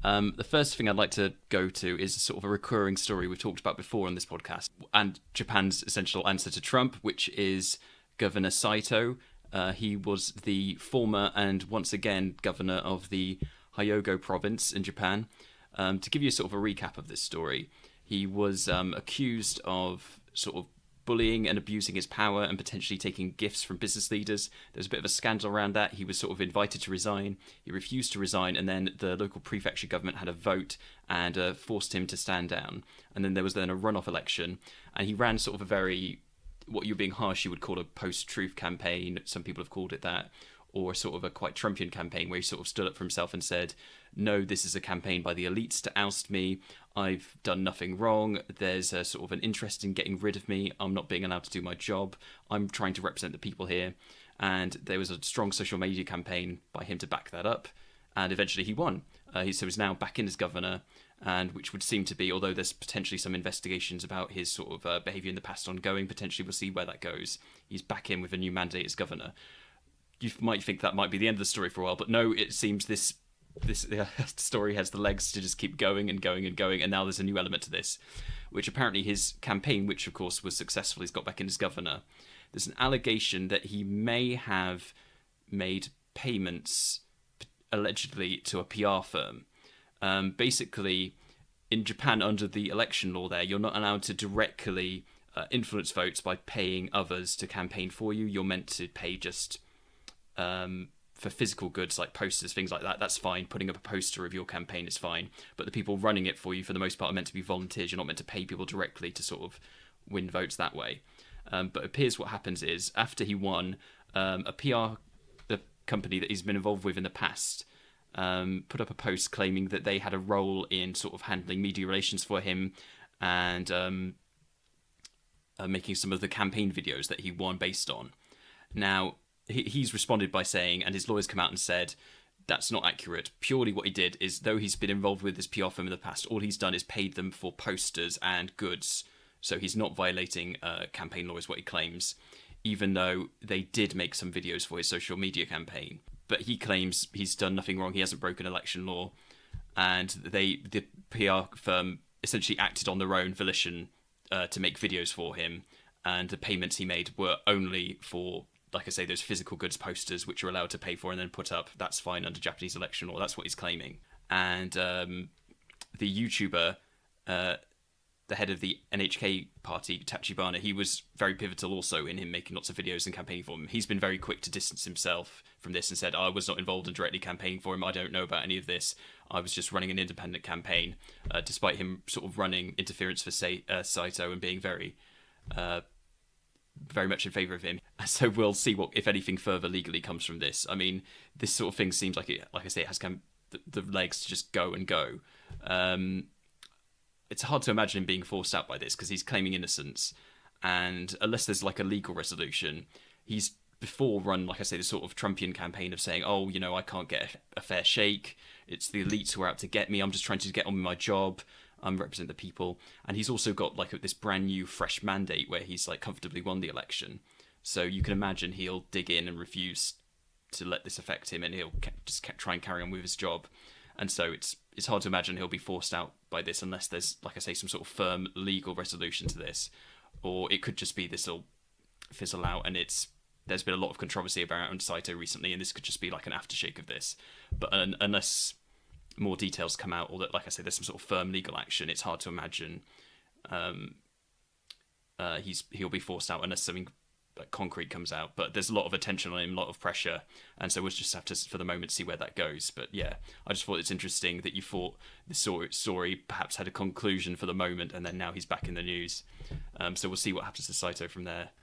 The first thing I'd like to go to is sort of a recurring story we've talked about before on this podcast, and Japan's essential answer to Trump, which is Governor Saito. He was the former and once again governor of the Hyogo province in Japan. To give you sort of a recap of this story, he was accused of sort of bullying and abusing his power and potentially taking gifts from business leaders. There was a bit of a scandal around that. He was sort of invited to resign. He refused to resign, and then the local prefecture government had a vote and forced him to stand down. And then there was then a runoff election, and he ran sort of a very, what you're being harsh, you would call a post-truth campaign. Some people have called it that. Or sort of a quite Trumpian campaign where he sort of stood up for himself and said, no, this is a campaign by the elites to oust me. I've done nothing wrong. There's a sort of an interest in getting rid of me. I'm not being allowed to do my job. I'm trying to represent the people here. And there was a strong social media campaign by him to back that up. And eventually he won. So he's now back in as governor, and which would seem to be, although there's potentially some investigations about his sort of behaviour in the past ongoing, potentially we'll see where that goes. He's back in with a new mandate as governor. You might think that might be the end of the story for a while, but no, it seems this story has the legs to just keep going and going and going, and now there's a new element to this, which apparently his campaign, which of course was successful, he's got back in as governor, there's an allegation that he may have made payments, allegedly, to a PR firm. Basically, in Japan, under the election law there, you're not allowed to directly influence votes by paying others to campaign for you. You're meant to pay just for physical goods like posters, things like that. That's fine. Putting up a poster of your campaign is fine. But the people running it for you, for the most part, are meant to be volunteers. You're not meant to pay people directly to sort of win votes that way. But it appears what happens is, after he won, a PR the company that he's been involved with in the past put up a post claiming that they had a role in sort of handling media relations for him and making some of the campaign videos that he won based on. Now, he's responded by saying, and his lawyers come out and said, that's not accurate. Purely what he did is, though he's been involved with this PR firm in the past, all he's done is paid them for posters and goods. So he's not violating campaign law, is what he claims, even though they did make some videos for his social media campaign. But he claims he's done nothing wrong. He hasn't broken election law. And the PR firm essentially acted on their own volition to make videos for him. And the payments he made were only for, like I say, those physical goods posters, which you're allowed to pay for and then put up. That's fine under Japanese election law. That's what he's claiming. And the YouTuber, the head of the NHK party, Tachibana, he was very pivotal also in him making lots of videos and campaigning for him. He's been very quick to distance himself from this and said, I was not involved in directly campaigning for him. I don't know about any of this. I was just running an independent campaign, despite him sort of running interference for Saito and being very much in favour of him. So we'll see what, if anything, further legally comes from this. I mean, this sort of thing seems like it, like I say, it has come the legs to just go and go. It's hard to imagine him being forced out by this because he's claiming innocence, and unless there's like a legal resolution, he's before run, like I say, the sort of Trumpian campaign of saying, oh, you know, I can't get a fair shake. It's the elites who are out to get me. I'm just trying to get on with my job. Represent the people. And he's also got like this brand new fresh mandate where he's like comfortably won the election. So you can imagine he'll dig in and refuse to let this affect him, and he'll just try and carry on with his job. And so it's hard to imagine he'll be forced out by this unless there's, like I say, some sort of firm legal resolution to this. Or it could just be this will fizzle out, and there's been a lot of controversy about Saito recently, and this could just be like an aftershake of this. But unless more details come out, or that, like I say, there's some sort of firm legal action, it's hard to imagine he'll be forced out unless something like concrete comes out. But there's a lot of attention on him, a lot of pressure, and so we'll just have to, for the moment, see where that goes. But yeah, I just thought it's interesting that you thought this story perhaps had a conclusion for the moment, and then now he's back in the news. So we'll see what happens to Saito from there.